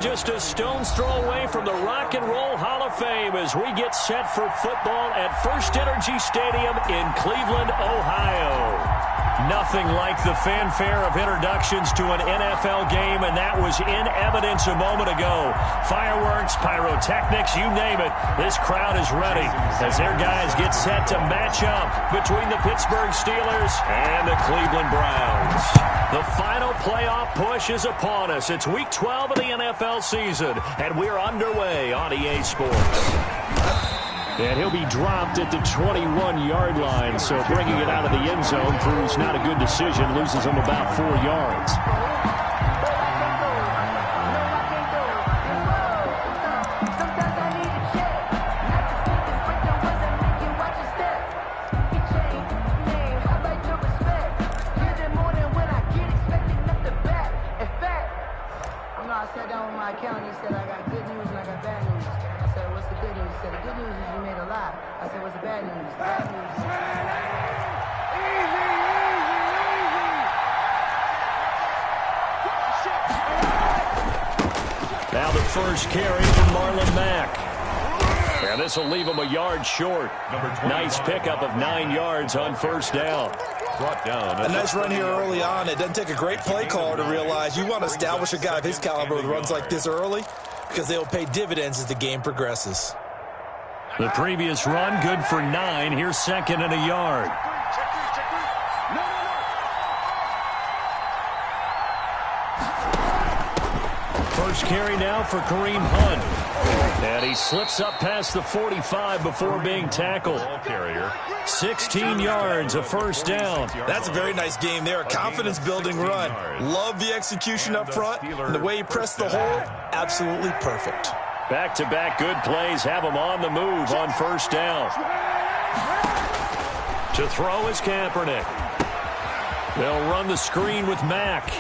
Just a stone's throw away from the Rock and Roll Hall of Fame as we get set for football at First Energy Stadium in Cleveland, Ohio. Nothing like the fanfare of introductions to an NFL game, and that was in evidence a moment ago. Fireworks, pyrotechnics, you name it. This crowd is ready as their guys get set to match up between the Pittsburgh Steelers and the Cleveland Browns. The final playoff push is upon us. It's Week 12 of the NFL season, and we're underway on EA Sports. And he'll be dropped at the 21-yard line, so bringing it out of the end zone proves not a good decision, loses him about 4 yards. I sat down with my accountant. He said, I got good news and I got bad news. I said, what's the good news? He said, the good news is you made a lot. I said, what's the bad news? The bad news is... Now the first carry from Marlon Mack. And this will leave him a yard short. Nice pickup of 9 yards on first down. Brought down. A nice run here early on. It doesn't take a great play caller to realize you want to establish a guy of his caliber with runs like this early because they'll pay dividends as the game progresses. The previous run, good for 9. Here's second and a yard. First carry now for Kareem Hunt. And he slips up past the 45 before being tackled. 16 yards, a first down. That's a very nice game there. A confidence-building run. Love the execution up front. And the way he pressed the hole, absolutely perfect. Back-to-back good plays have him on the move on first down. To throw is Kaepernick. They'll run the screen with Mack.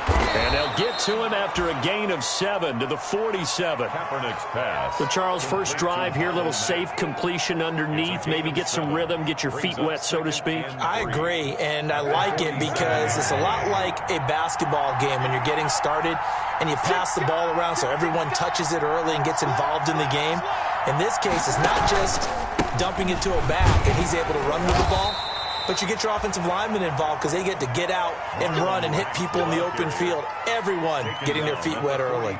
And they'll get to him after a gain of 7 to the 47. Kaepernick's pass. So, Charles, first drive here, little safe completion underneath, maybe get some rhythm, get your feet wet, so to speak. I agree, and I like it because it's a lot like a basketball game when you're getting started and you pass the ball around so everyone touches it early and gets involved in the game. In this case, it's not just dumping it to a back and he's able to run with the ball, but you get your offensive linemen involved because they get to get out and run and hit people in the open field. Everyone getting their feet wet early.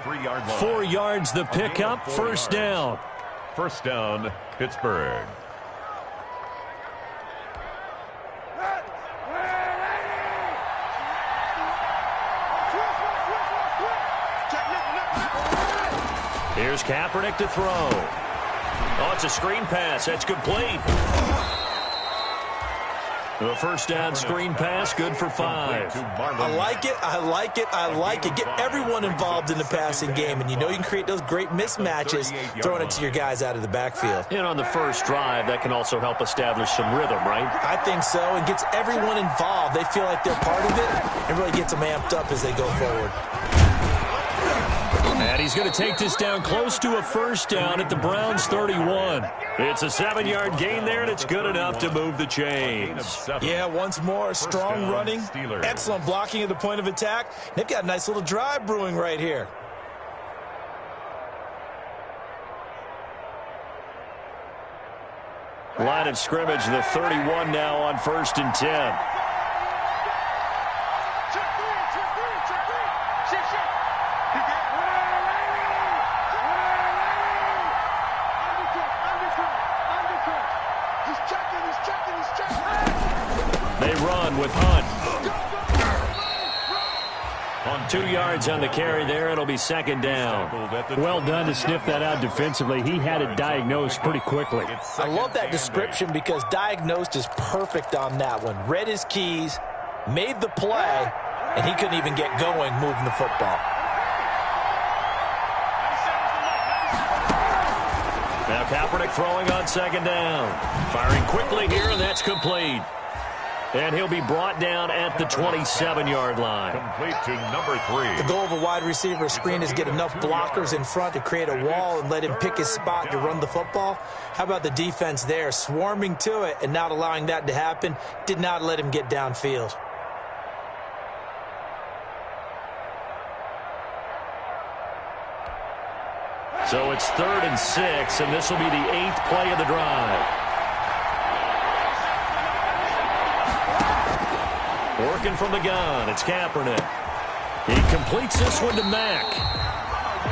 4 yards the pickup, first down. First down, Pittsburgh. Here's Kaepernick to throw. Oh, it's a screen pass. That's complete. The first down screen pass, good for 5. I like it, I like it, I like it. Get everyone involved in the passing game, and you know you can create those great mismatches throwing it to your guys out of the backfield. And on the first drive, that can also help establish some rhythm, right? I think so, and gets everyone involved. They feel like they're part of it, and really gets them amped up as they go forward. And he's going to take this down close to a first down at the Browns' 31. It's a 7-yard gain there, and it's good enough to move the chains. Yeah, once more, strong running, excellent blocking at the point of attack. They've got a nice little drive brewing right here. Line of scrimmage, the 31 now on 1st and 10. They run with Hunt. On 2 yards on the carry there, it'll be second down. Well done to sniff that out defensively. He had it diagnosed pretty quickly. I love that description because diagnosed is perfect on that one. Read his keys, made the play, and he couldn't even get going moving the football. Now Kaepernick throwing on second down. Firing quickly here, and that's complete. And he'll be brought down at the 27-yard line. Complete to number 3. The goal of a wide receiver screen is get enough blockers in front to create a wall and let him pick his spot to run the football. How about the defense there, swarming to it and not allowing that to happen? Did not let him get downfield. So it's 3rd and 6, and this will be the 8th play of the drive. Working from the gun, it's Kaepernick. He completes this one to Mack.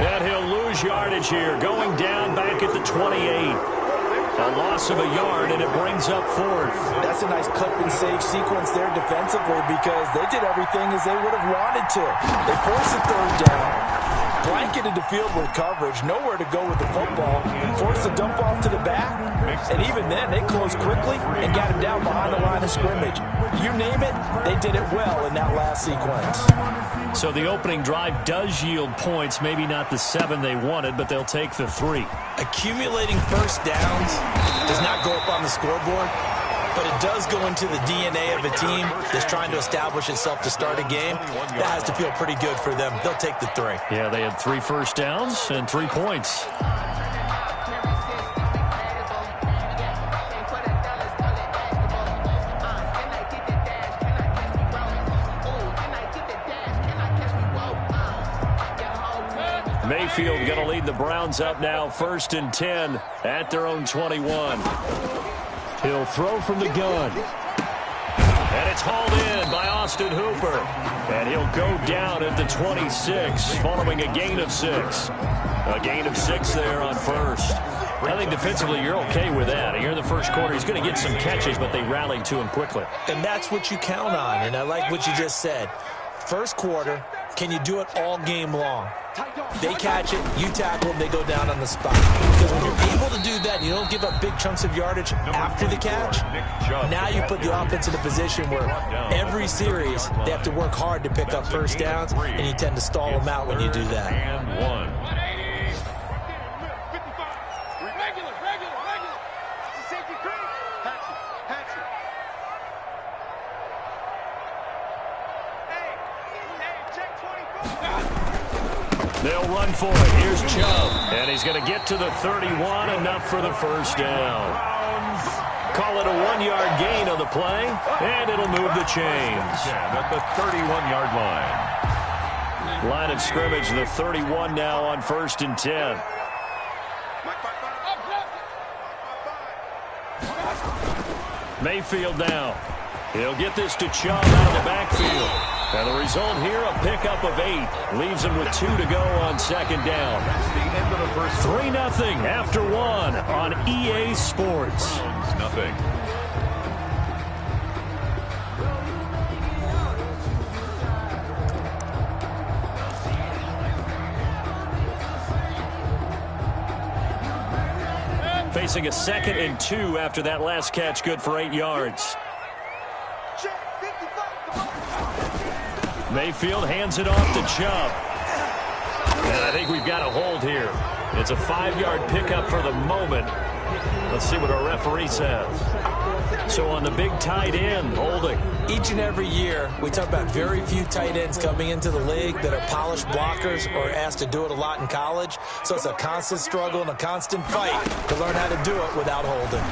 And he'll lose yardage here, going down back at the 28. A loss of a yard, and it brings up 4th. That's a nice clip and save sequence there defensively because they did everything as they would have wanted to. They forced a 3rd down, blanketed the field with coverage, nowhere to go with the football, forced a dump off to the back, and even then they closed quickly and got him down behind the line of scrimmage. You name it, they did it well in that last sequence. So the opening drive does yield points, maybe not the 7 they wanted, but they'll take the 3. Accumulating first downs does not go up on the scoreboard, but it does go into the DNA of a team that's trying to establish itself to start a game. That has to feel pretty good for them. They'll take the 3. Yeah, they had 3 first downs and 3 points. Mayfield going to lead the Browns up now, 1st and 10 at their own 21. He'll throw from the gun. And it's hauled in by Austin Hooper. And he'll go down at the 26 following a gain of 6. A gain of 6 there on 1st. I think defensively you're okay with that. Here in the first quarter, he's going to get some catches, but they rallied to him quickly. And that's what you count on, and I like what you just said. First quarter, can you do it all game long? They catch it, you tackle them, they go down on the spot. Because when you're able to do that, you don't give up big chunks of yardage after the catch. Now you put the offense in a position where every series they have to work hard to pick up first downs, and you tend to stall them out when you do that. And 1. They'll run for it. Here's Chubb. And he's going to get to the 31, enough for the first down. Call it a 1-yard gain on the play, and it'll move the chains. At the 31-yard line. Line of scrimmage, the 31 now on 1st and 10. Mayfield now. He'll get this to Chubb out of the backfield. And the result here, a pickup of 8. Leaves him with 2 to go on 2nd down. 3-0 after 1 on EA Sports. Nothing. Facing a 2nd and 2 after that last catch, good for 8 yards. Mayfield hands it off to Chubb. And I think we've got a hold here. It's a 5-yard pickup for the moment. Let's see what our referee says. So on the big tight end, holding. Each and every year, we talk about very few tight ends coming into the league that are polished blockers or asked to do it a lot in college. So it's a constant struggle and a constant fight to learn how to do it without holding.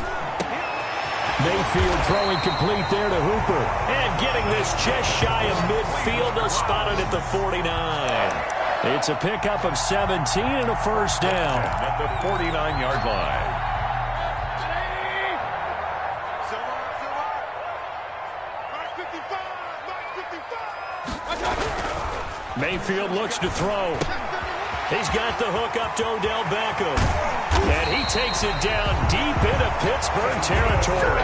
Mayfield throwing complete there to Hooper. And getting this just shy of midfield, they'll spot it at the 49. It's a pickup of 17 and a first down. At the 49-yard line. Mayfield looks to throw. He's got the hook up to Odell Beckham. And he takes it down deep into Pittsburgh territory.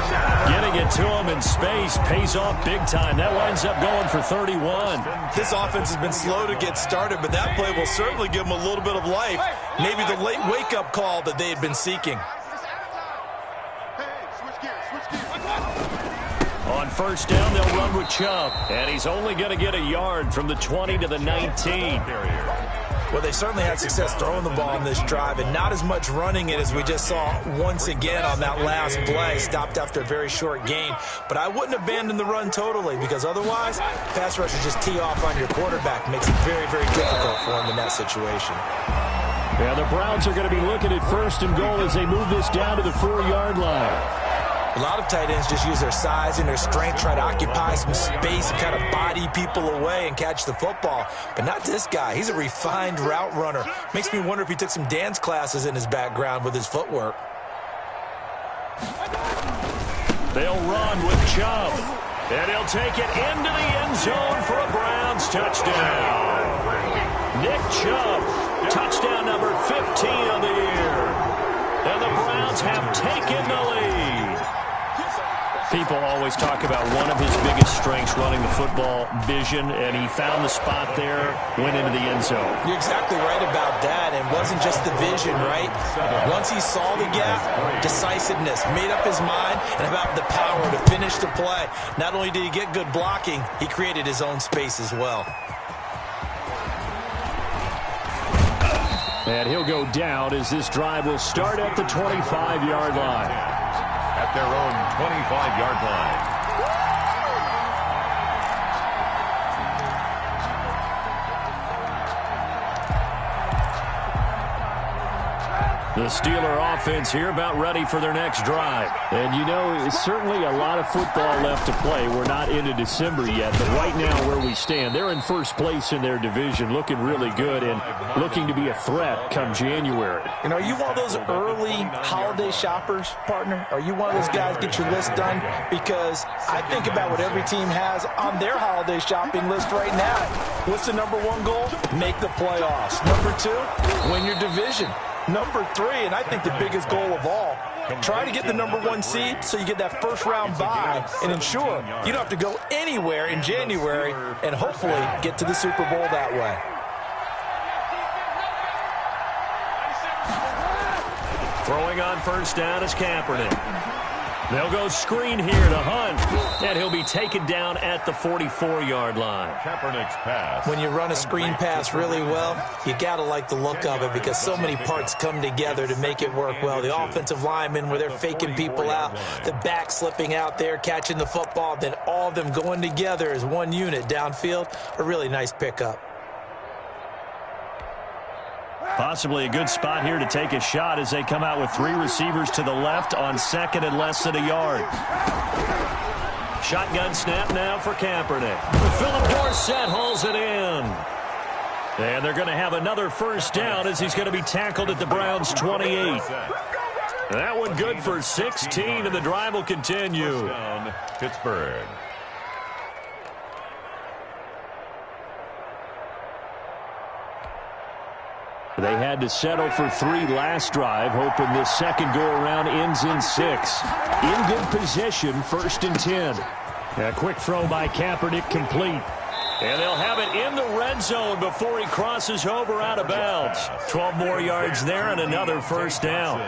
Getting it to him in space pays off big time. That winds up going for 31. This offense has been slow to get started, but that play will certainly give them a little bit of life. Maybe the late wake-up call that they had been seeking. On first down, they'll run with Chubb. And he's only going to get a yard from the 20 to the 19. Well, they certainly had success throwing the ball in this drive and not as much running it as we just saw once again on that last play. Stopped after a very short gain. But I wouldn't abandon the run totally because otherwise, pass rushers just tee off on your quarterback. Makes it very, very difficult for him in that situation. Yeah, the Browns are going to be looking at 1st and goal as they move this down to the 4-yard line. A lot of tight ends just use their size and their strength, try to occupy some space and kind of body people away and catch the football. But not this guy. He's a refined route runner. Makes me wonder if he took some dance classes in his background with his footwork. They'll run with Chubb. And he'll take it into the end zone for a Browns touchdown. Nick Chubb, touchdown number 15 on the year. And the Browns have taken the lead. People always talk about one of his biggest strengths, running the football, vision, and he found the spot there, went into the end zone. You're exactly right about that. It wasn't just the vision, right? Once he saw the gap, decisiveness, made up his mind, and about the power to finish the play. Not only did he get good blocking, he created his own space as well. And he'll go down as this drive will start at the 25-yard line. At their own 25-yard line. The Steeler offense here about ready for their next drive. And, you know, it's certainly a lot of football left to play. We're not into December yet, but right now where we stand, they're in first place in their division, looking really good and looking to be a threat come January. You know, are you one of those early holiday shoppers, partner? Are you one of those guys get your list done? Because I think about what every team has on their holiday shopping list right now. What's the number one goal? Make the playoffs. Number two, win your division. Number three, and I think the biggest goal of all, try to get the number one seed so you get that first round bye and ensure you don't have to go anywhere in January and hopefully get to the Super Bowl that way. Throwing on first down is Kaepernick. They'll go screen here to Hunt, and he'll be taken down at the 44-yard line. Kaepernick's pass. When you run a screen pass really well, you got to like the look of it because so many parts come together to make it work well. The offensive linemen where they're faking people out, the back slipping out there, catching the football, then all of them going together as one unit downfield. A really nice pickup. Possibly a good spot here to take a shot as they come out with three receivers to the left on second and less than a yard. Shotgun snap now for Kaepernick. Philip Dorsett hauls it in. And they're going to have another first down as he's going to be tackled at the Browns' 28. That one good for 16, and the drive will continue. Pittsburgh. They had to settle for 3 last drive, hoping this second go-around ends in 6. In good position, 1st and 10. A quick throw by Kaepernick complete. And they'll have it in the red zone before he crosses over out of bounds. 12 more yards there and another first down.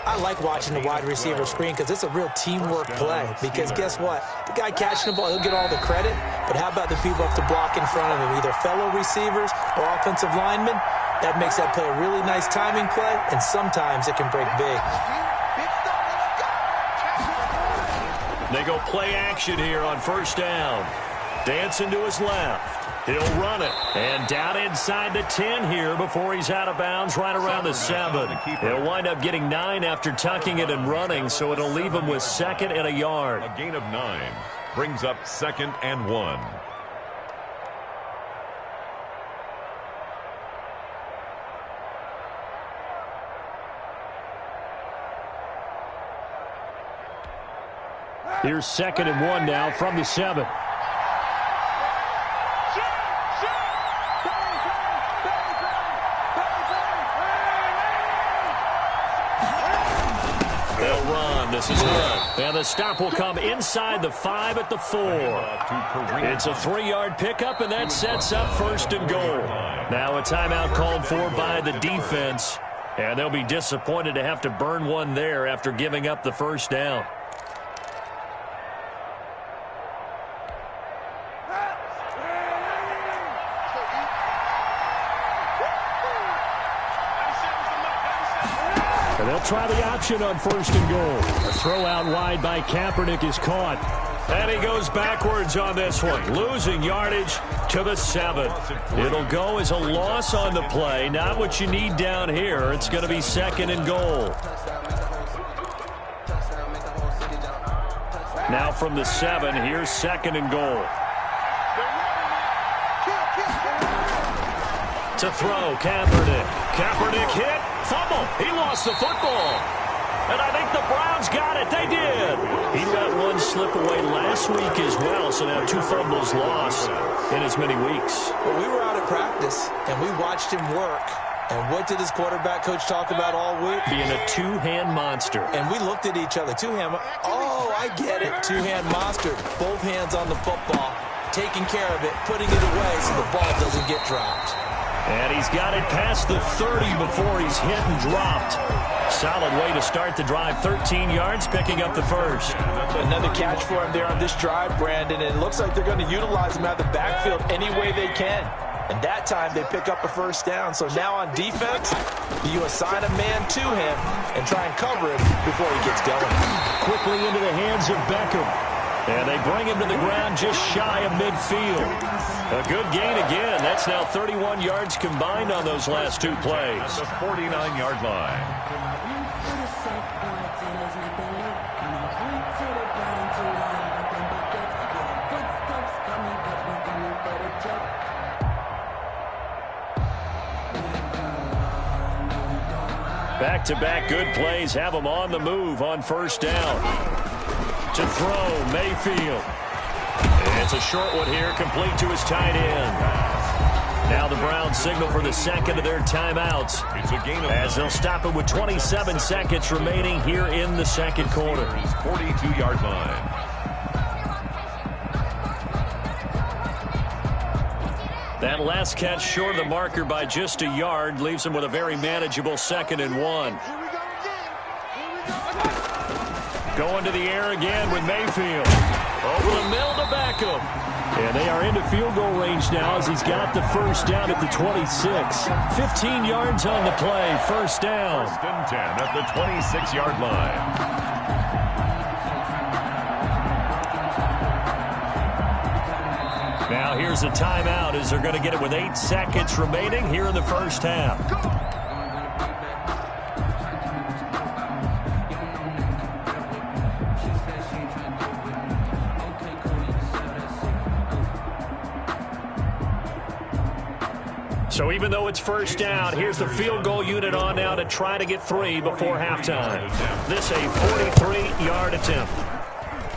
I like watching the wide receiver screen because it's a real teamwork play. Because guess what? The guy catching the ball, he'll get all the credit. But how about the people up to block in front of him, either fellow receivers or offensive linemen? That makes that play a really nice timing play, and sometimes it can break big. They go play action here on first down. Dancing to his left. He'll run it. And down inside the 10 here before he's out of bounds right around the 7. He'll wind up getting 9 after tucking it and running, so it'll leave him with 2nd and a yard. A gain of 9 brings up 2nd and 1. Here's 2nd and 1 now from the 7. They'll run. This is good. And the stop will come inside the 5 at the 4. It's a 3-yard pickup, and that sets up 1st and goal. Now a timeout called for by the defense, and they'll be disappointed to have to burn one there after giving up the first down. And they'll try the option on 1st and goal. A throw out wide by Kaepernick is caught. And he goes backwards on this one, losing yardage to the 7. It'll go as a loss on the play, not what you need down here. It's going to be 2nd and goal. Now from the 7, here's 2nd and goal. To throw, Kaepernick. Kaepernick hit, fumble. He lost the football. And I think the Browns got it. They did. He let one slip away last week as well, so now 2 fumbles lost in as many weeks. Well, we were out at practice, and we watched him work. And what did his quarterback coach talk about all week? Being a 2-hand monster. And we looked at each other. 2-hand. Oh, I get it. 2-hand monster. Both hands on the football, taking care of it, putting it away so the ball doesn't get dropped. And he's got it past the 30 before he's hit and dropped. Solid way to start the drive. 13 yards, picking up the first. Another catch for him there on this drive, Brandon. And it looks like they're going to utilize him out of the backfield any way they can. And that time they pick up a first down. So now on defense, you assign a man to him and try and cover him before he gets going. Quickly into the hands of Beckham. And they bring him to the ground just shy of midfield. A good gain again. That's now 31 yards combined on those last 2 plays. The 49-yard line. Back-to-back good plays have them on the move on first down. To throw, Mayfield. It's a short one here, complete to his tight end. Now the Browns signal for the second of their timeouts, It's a gain of as they'll stop it with 27 seconds remaining here in the second quarter. 42-yard line. That last catch short of the marker by just a yard leaves them with a very manageable 2nd and 1. Going to the air again with Mayfield. Over the middle to Beckham. And they are into field goal range now as he's got the first down at the 26. 15 yards on the play. First down. 1st and 10 at the 26-yard line. Now here's a timeout as they're going to get it with 8 seconds remaining here in the first half. So even though it's first down, here's the field goal unit on now to try to get 3 before halftime. This a 43-yard attempt.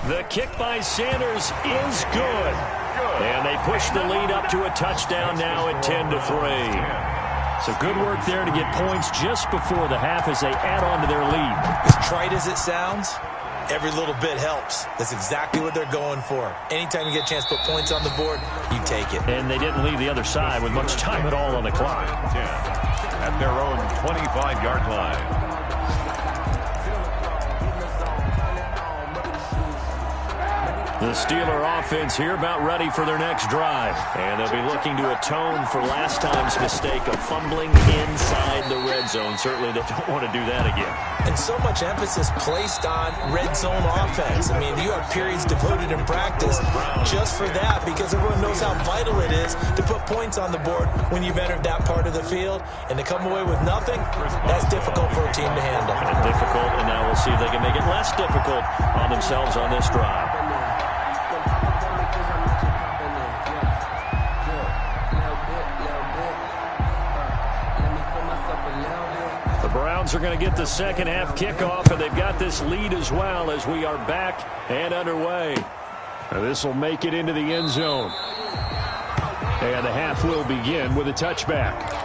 The kick by Sanders is good. And they push the lead up to a touchdown now at 10-3. So good work there to get points just before the half as they add on to their lead. As trite as it sounds, every little bit helps. That's exactly what they're going for. Anytime you get a chance to put points on the board, you take it. And they didn't leave the other side with much time at all on the clock. 10 at their own 25-yard line. The Steeler offense here about ready for their next drive. And they'll be looking to atone for last time's mistake of fumbling inside the red zone. Certainly they don't want to do that again. And so much emphasis placed on red zone offense. I mean, you have periods devoted in practice just for that because everyone knows how vital it is to put points on the board when you've entered that part of the field. And to come away with nothing, that's difficult for a team to handle. And difficult, and now we'll see if they can make it less difficult on themselves on this drive. Browns are going to get the second half kickoff, and they've got this lead as well as we are back and underway. This will make it into the end zone. And the half will begin with a touchback.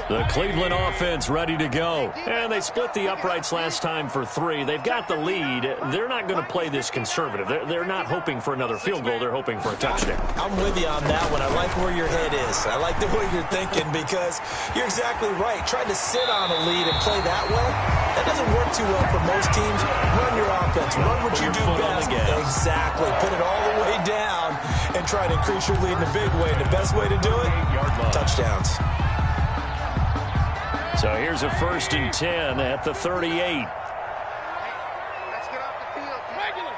The Cleveland offense ready to go. And they split the uprights last time for 3. They've got the lead. They're not going to play this conservative. They're not hoping for another field goal. They're hoping for a touchdown. I'm with you on that one. I like where your head is. I like the way you're thinking because you're exactly right. Trying to sit on a lead and play that way, that doesn't work too well for most teams. Run your offense. Run what you do best. Exactly. Put it all the way down and try to increase your lead in a big way. And the best way to do it, touchdowns. So here's a 1st and 10 at the 38. Let's get off the field. Regular.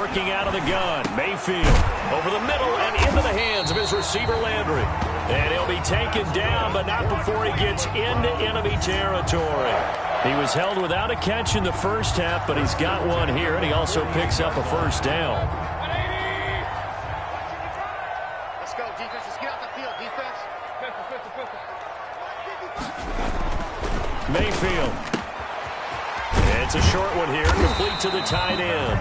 Working out of the gun. Mayfield over the middle and into the hands of his receiver, Landry. And he'll be taken down, but not before he gets into enemy territory. He was held without a catch in the first half, but he's got one here, and he also picks up a first down. Let's go, defense. Let's get out the field, defense. Mayfield. It's a short one here, complete to the tight end.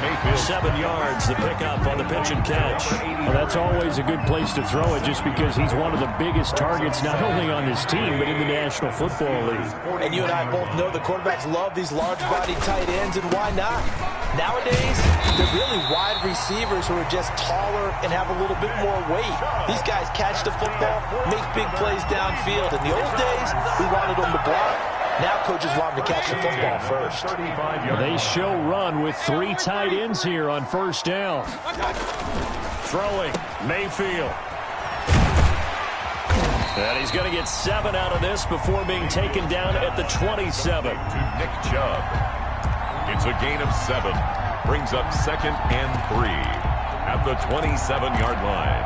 Mayfield. 7 yards, the pickup on the pitch and catch. Well, that's always a good place to throw it just because he's one of the biggest targets not only on his team but in the National Football League. And you and I both know the quarterbacks love these large-bodied tight ends, and why not? Nowadays, they're really wide receivers who are just taller and have a little bit more weight. These guys catch the football, make big plays downfield. In the old days, we wanted them to block. Now coaches want them to catch the football first. They show run with 3 tight ends here on first down. Throwing, Mayfield. And he's going to get 7 out of this before being taken down at the 27. To Nick Chubb. It's a gain of 7. Brings up 2nd and 3 at the 27-yard line.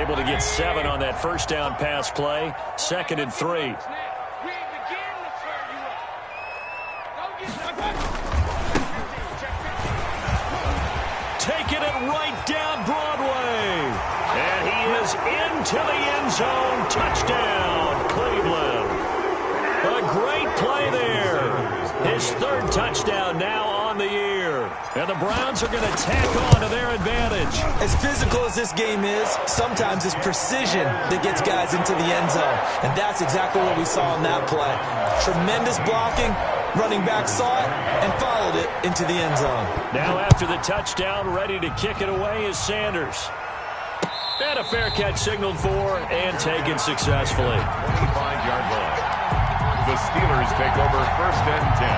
Able to get 7 on that first down pass play. 2nd and 3. Taking it right down Broadway. And he is into the end zone. Touchdown, Cleveland. A great play there. His 3rd touchdown now on the year. And the Browns are going to tack on to their advantage. As physical as this game is, sometimes it's precision that gets guys into the end zone. And that's exactly what we saw in that play. Tremendous blocking. Running back saw it and followed it into the end zone. Now after the touchdown, ready to kick it away is Sanders. And a fair catch signaled for and taken successfully. 25-yard line. The Steelers take over 1st and 10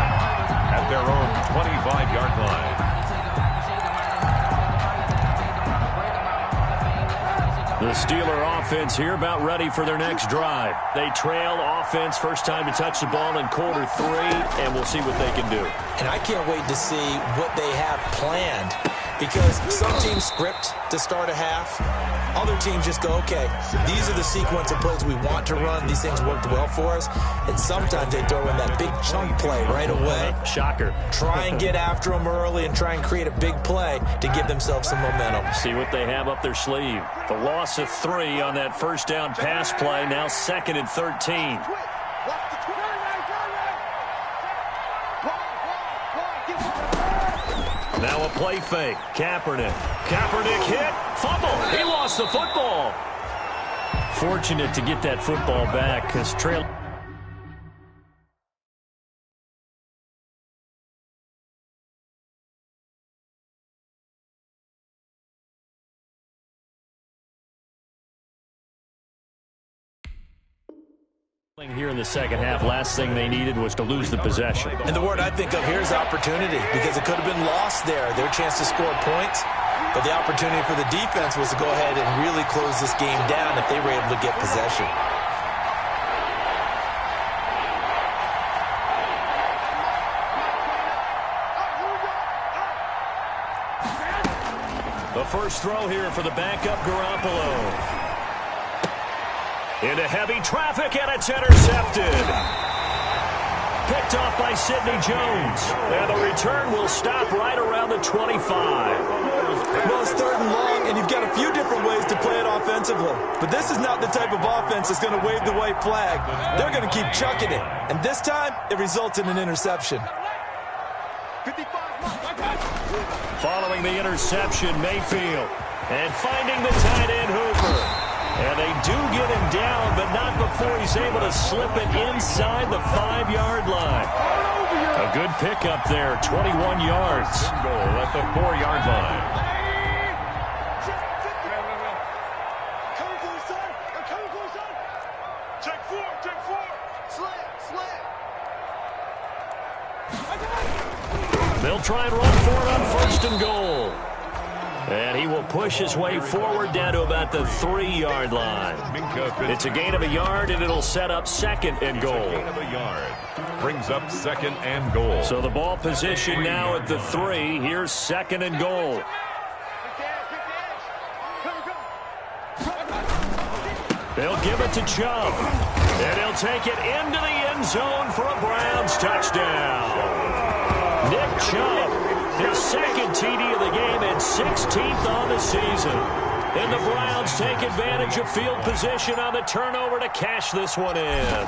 at their own 25-yard line. The Steeler offense here about ready for their next drive. They trail offense, first time to touch the ball in quarter 3, and we'll see what they can do. And I can't wait to see what they have planned, because some teams script to start a half. Other teams just go, okay, these are the sequence of plays we want to run. These things worked well for us. And sometimes they throw in that big chunk play right away. Shocker. Try and get after them early and try and create a big play to give themselves some momentum. See what they have up their sleeve. The loss of 3 on that first down pass play, now 2nd and 13. Now a play fake. Kaepernick. Kaepernick hit. Fumble. He lost the football. Fortunate to get that football back because trail. Here in the second half, last thing they needed was to lose the possession. And the word I think of here is opportunity, because it could have been lost there. Their chance to score points, but the opportunity for the defense was to go ahead and really close this game down if they were able to get possession. The first throw here for the backup Garoppolo. Into heavy traffic, and it's intercepted. Picked off by Sidney Jones. And the return will stop right around the 25. Well, it's 3rd and long, and you've got a few different ways to play it offensively. But this is not the type of offense that's going to wave the white flag. They're going to keep chucking it. And this time, it results in an interception. Following the interception, Mayfield. And finding the tight end, Hooper. And they do get him down, but not before he's able to slip it inside the 5-yard line. A good pickup there, 21 yards. Goal at the 4-yard line. Check 4, check 4. Slant. They'll try and run for it on 1st and goal. And he will push his way forward down to about the 3-yard line. It's a gain of a yard, and it'll set up 2nd and goal. Gain of a yard. Brings up 2nd and goal. So the ball position now at the 3. Here's 2nd and goal. They'll give it to Chubb. And he'll take it into the end zone for a Browns touchdown. Nick Chubb, his 2nd TD of the game and 16th on the season. And the Browns take advantage of field position on the turnover to cash this one in.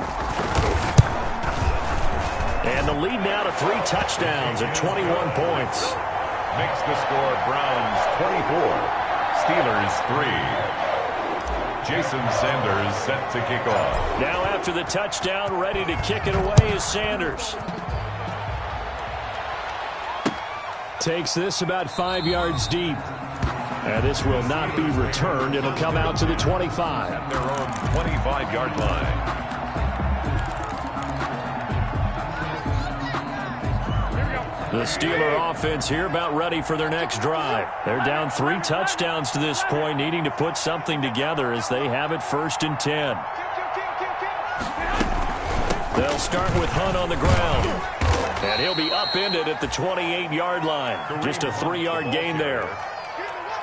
And the lead now to 3 touchdowns at 21 points. Makes the score Browns 24, Steelers 3. Jason Sanders set to kick off. Now after the touchdown, ready to kick it away is Sanders. Takes this about 5 yards deep. And this will not be returned. It'll come out to the 25. At their own 25-yard line. The Steeler offense here about ready for their next drive. They're down 3 touchdowns to this point, needing to put something together as they have it 1st and 10. They'll start with Hunt on the ground. And he'll be upended at the 28-yard line. Just a 3-yard gain there.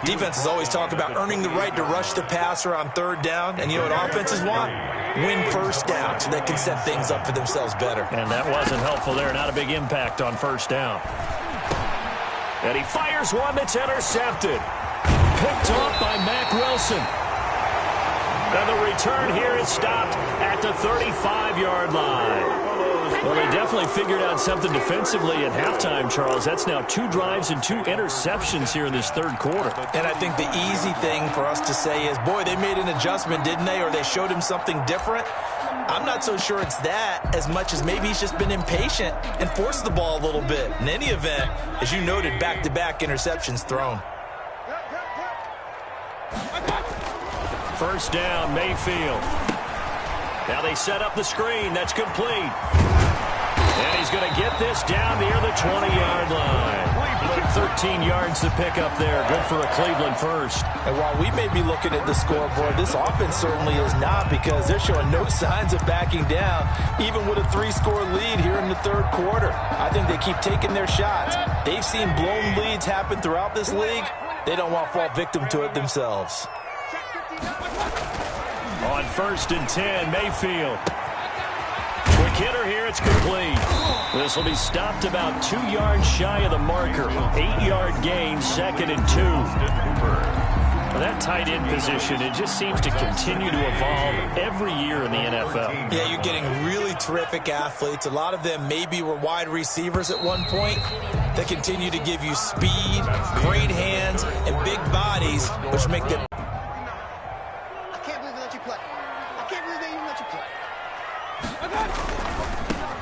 Defenses always talk about earning the right to rush the passer on 3rd down. And you know what offenses want? Win 1st down so they can set things up for themselves better. And that wasn't helpful there. Not a big impact on 1st down. And he fires one that's intercepted. Picked off by Mack Wilson. And the return here is stopped at the 35-yard line. Well, they definitely figured out something defensively at halftime, Charles. That's now 2 drives and 2 interceptions here in this 3rd quarter. And I think the easy thing for us to say is, boy, they made an adjustment, didn't they? Or they showed him something different. I'm not so sure it's that as much as maybe he's just been impatient and forced the ball a little bit. In any event, as you noted, back-to-back interceptions thrown. 1st down, Mayfield. Now they set up the screen. That's complete. And he's going to get this down near the 20-yard line. 13 yards to pick up there. Good for a Cleveland first. And while we may be looking at the scoreboard, this offense certainly is not, because they're showing no signs of backing down, even with a 3-score lead here in the 3rd quarter. I think they keep taking their shots. They've seen blown leads happen throughout this league. They don't want to fall victim to it themselves. On 1st and 10, Mayfield. Quick hitter here, it's complete. This will be stopped about 2 yards shy of the marker. 8-yard gain, 2nd and 2. Well, that tight end position, it just seems to continue to evolve every year in the NFL. Yeah, you're getting really terrific athletes. A lot of them maybe were wide receivers at one point. They continue to give you speed, great hands, and big bodies, which make them...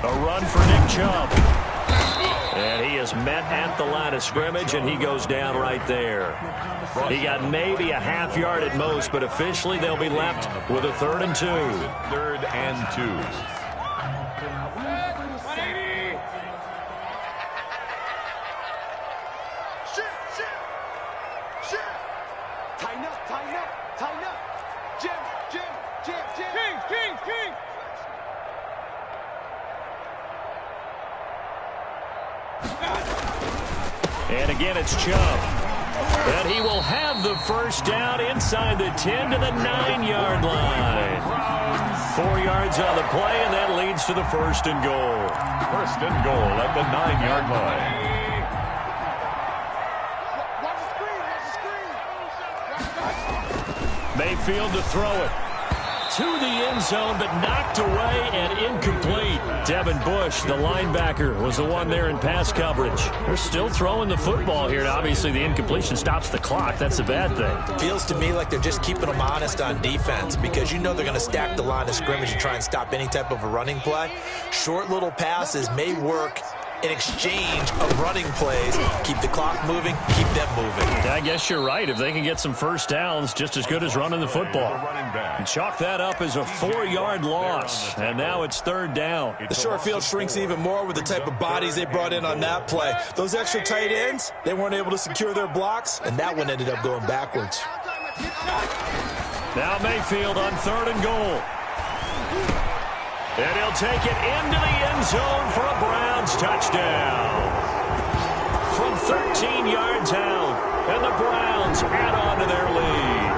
A run for Nick Chubb. And he is met at the line of scrimmage, and he goes down right there. He got maybe a half yard at most, but officially they'll be left with a 3rd and 2. 3rd and 2. Tighten up, tighten up, tighten up. Jim. King. And again, it's Chubb. And he will have the 1st down inside the 10 to the 9-yard line. 4 yards on the play, and that leads to the 1st and goal. 1st and goal at the 9-yard line. Mayfield to throw it. To the end zone, but knocked away and incomplete. Devin Bush, the linebacker, was the one there in pass coverage. They're still throwing the football here, and obviously the incompletion stops the clock. That's a bad thing. Feels to me like they're just keeping them honest on defense, because you know they're going to stack the line of scrimmage and try and stop any type of a running play. Short little passes may work an exchange of running plays. Keep the clock moving, keep them moving. I guess you're right. If they can get some first downs, just as good as running the football. And chalk that up as a 4-yard loss. And now it's 3rd down. The short field shrinks even more with the type of bodies they brought in on that play. Those extra tight ends, they weren't able to secure their blocks, and that one ended up going backwards. Now Mayfield on 3rd and goal. And he'll take it into the end zone for a Browns touchdown. From 13 yards out, and the Browns add on to their lead.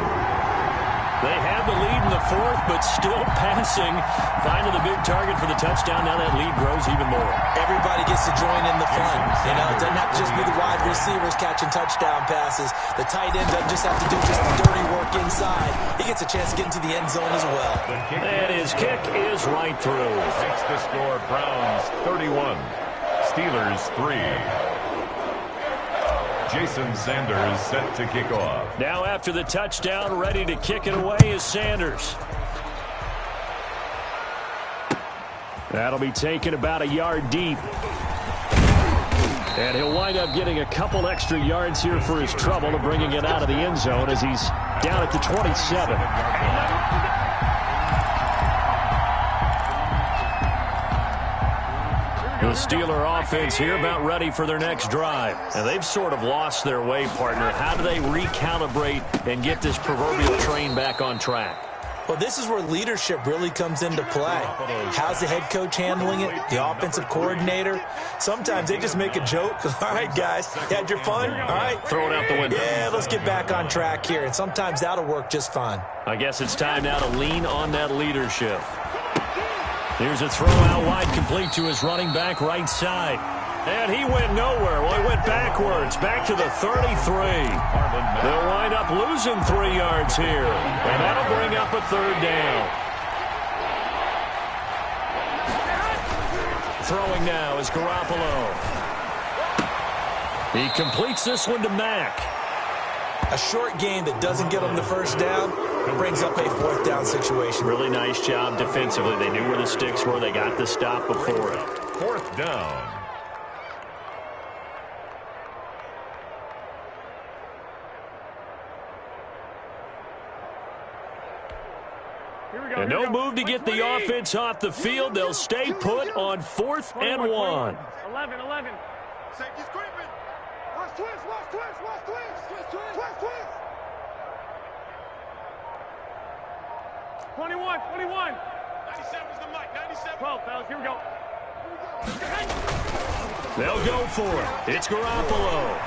They have the lead in the 4th, but still passing. Finding the big target for the touchdown. Now that lead grows even more. Everybody gets to join in the fun. You know, it doesn't have to just be the wide receivers catching touchdown passes. The tight end doesn't just have to do just the dirty work inside. He gets a chance to get into the end zone as well. And his kick is right through. Makes the score Browns 31, Steelers 3. Jason Sanders set to kick off. Now after the touchdown, ready to kick it away is Sanders. That'll be taken about a yard deep. And he'll wind up getting a couple extra yards here for his trouble of bringing it out of the end zone as he's down at the 27. The Steeler offense here about ready for their next drive. And they've sort of lost their way, partner. How do they recalibrate and get this proverbial train back on track? Well, this is where leadership really comes into play. How's the head coach handling it? The offensive coordinator? Sometimes they just make a joke. All right, guys, you had your fun? All right. Throw it out the window. Yeah, let's get back on track here. And sometimes that'll work just fine. I guess it's time now to lean on that leadership. Here's a throw out wide, complete to his running back right side. And he went nowhere. Well, he went backwards, back to the 33. They'll wind up losing 3 yards here. And that'll bring up a 3rd down. Throwing now is Garoppolo. He completes this one to Mack. A short gain that doesn't get them the first down brings up a 4th down situation. Really nice job defensively. They knew where the sticks were. They got the stop before it. 4th down. And no move to get the offense off the field. They'll stay put on 4th and 1. 11. Safety's creeping. Watch twist. 21. 97's the mic. 97. 12, fellas. Here we go. They'll go for it. It's Garoppolo.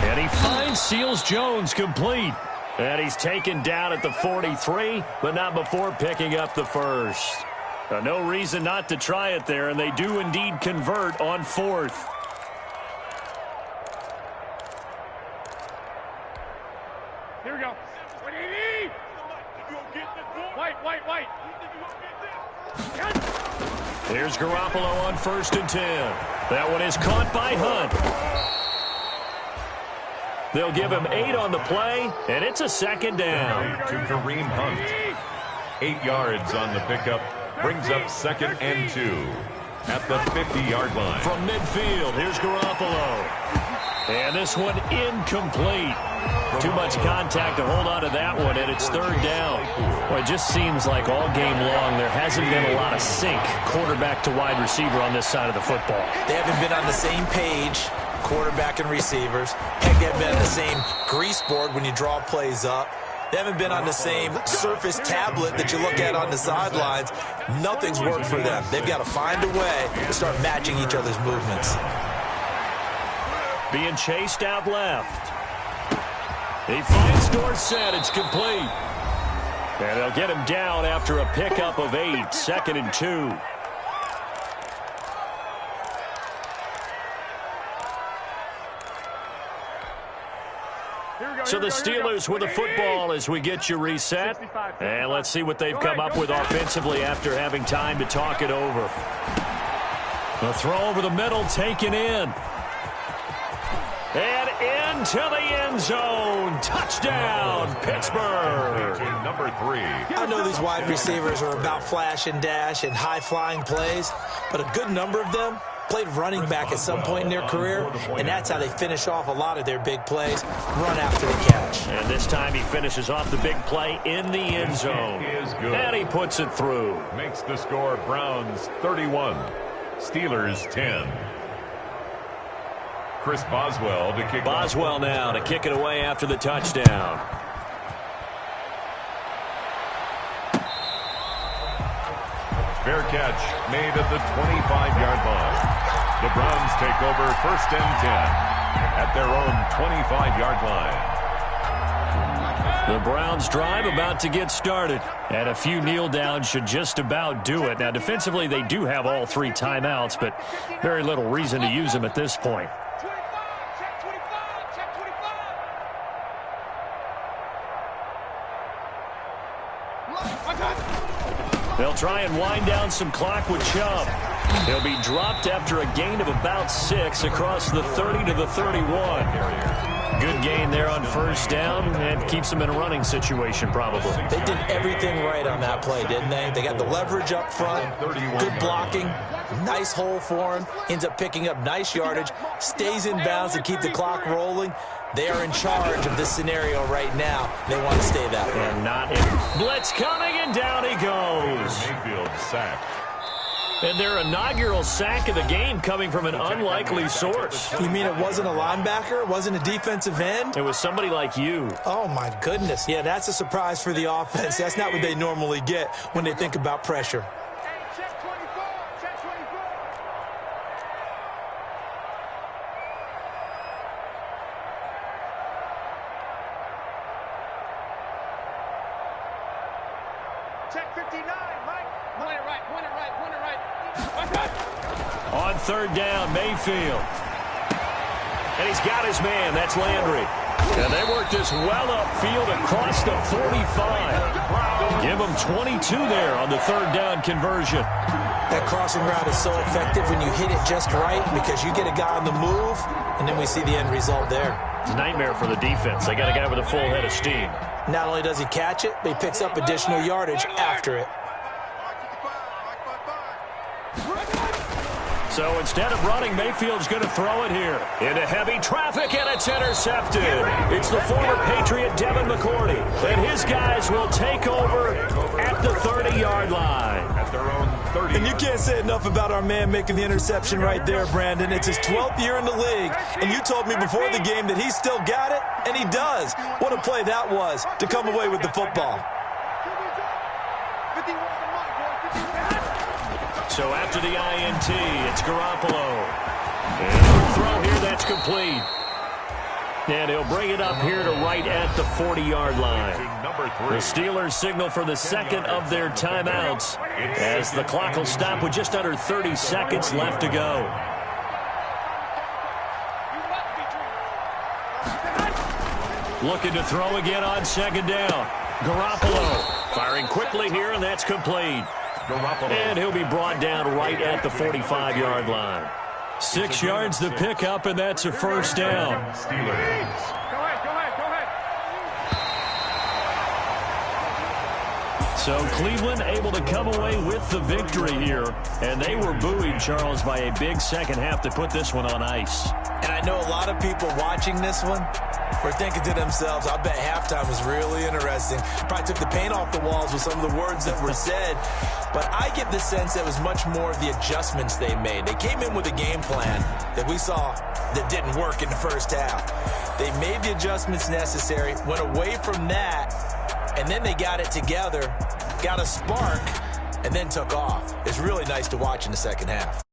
And he finds Seals-Jones complete. And he's taken down at the 43, but not before picking up the first. No reason not to try it there, and they do indeed convert on 4th. Here we go. What do you need? White. Here's Garoppolo on 1st and 10. That one is caught by Hunt. They'll give him 8 on the play, and it's a 2nd down. To Kareem Hunt. 8 yards on the pickup. Brings up 2nd and 2 at the 50-yard line. From midfield, here's Garoppolo. And this one incomplete. Too much contact to hold on to that one, and it's 3rd down. Well, it just seems like all game long there hasn't been a lot of sync quarterback to wide receiver on this side of the football. They haven't been on the same page, quarterback and receivers. Heck, they haven't been on the same grease board when you draw plays up. They haven't been on the same surface tablet that you look at on the sidelines. Nothing's worked for them. They've got to find a way to start matching each other's movements. Being chased out left. He finds Dorsett. It's complete. And they'll get him down after a pickup of 8. 2nd and 2. So the Steelers with the football as we get you reset. And let's see what they've come up with offensively after having time to talk it over. The throw over the middle taken in. And into the end zone. Touchdown, Pittsburgh. number 3. I know these wide receivers are about flash and dash and high-flying plays, but a good number of them played running back at some point in their career, and that's how they finish off a lot of their big plays, run after the catch. And this time he finishes off the big play in the end zone. And he puts it through. Makes the score Browns 31, Steelers 10. Chris Boswell to kick. Boswell now to kick it away after the touchdown. Fair catch made at the 25-yard line. The Browns take over 1st and 10 at their own 25-yard line. The Browns drive about to get started. And a few kneel downs should just about do it. Now, defensively, they do have all 3 timeouts, but very little reason to use them at this point. They'll try and wind down some clock with Chubb. He'll be dropped after a gain of about 6 across the 30 to the 31. Good gain there on 1st down and keeps them in a running situation probably. They did everything right on that play, didn't they? They got the leverage up front, good blocking, nice hole for him, ends up picking up nice yardage, stays in bounds to keep the clock rolling. They are in charge of this scenario right now. They want to stay that way. And not in. Blitz coming, and down he goes. Mayfield sacked. And their inaugural sack of the game coming from an unlikely source. You mean it wasn't a linebacker? It wasn't a defensive end? It was somebody like you. Oh, my goodness. Yeah, that's a surprise for the offense. That's not what they normally get when they think about pressure. Check 59, right? Point it right, point it right, point it right. On 3rd down, Mayfield. And he's got his man. That's Landry. And they work this well upfield across the 45. Give them 22 there on the 3rd down conversion. That crossing route is so effective when you hit it just right because you get a guy on the move, and then we see the end result there. It's a nightmare for the defense. They got a guy with a full head of steam. Not only does he catch it, but he picks up additional yardage after it. So instead of running, Mayfield's going to throw it here. Into heavy traffic, and it's intercepted. It's the former Patriot Devin McCourty. And his guys will take over at the 30-yard line. At their own 30. And you can't say enough about our man making the interception right there, Brandon. It's his 12th year in the league, and you told me before the game that he still got it, and he does. What a play that was to come away with the football. So after the INT, it's Garoppolo. And he'll throw here, that's complete. And he'll bring it up here to right at the 40-yard line. The Steelers signal for the second of their timeouts as the clock will stop with just under 30 seconds left to go. Looking to throw again on 2nd down. Garoppolo firing quickly here, and that's complete. And he'll be brought down right at the 45-yard line. 6 yards to pick up, and that's a 1st down. Steelers. So Cleveland able to come away with the victory here. And they were buoyed, Charles, by a big second half to put this one on ice. And I know a lot of people watching this one were thinking to themselves, I bet halftime was really interesting. Probably took the paint off the walls with some of the words that were said. But I get the sense that it was much more of the adjustments they made. They came in with a game plan that we saw that didn't work in the first half. They made the adjustments necessary, went away from that, and then they got it together, got a spark, and then took off. It's really nice to watch in the second half.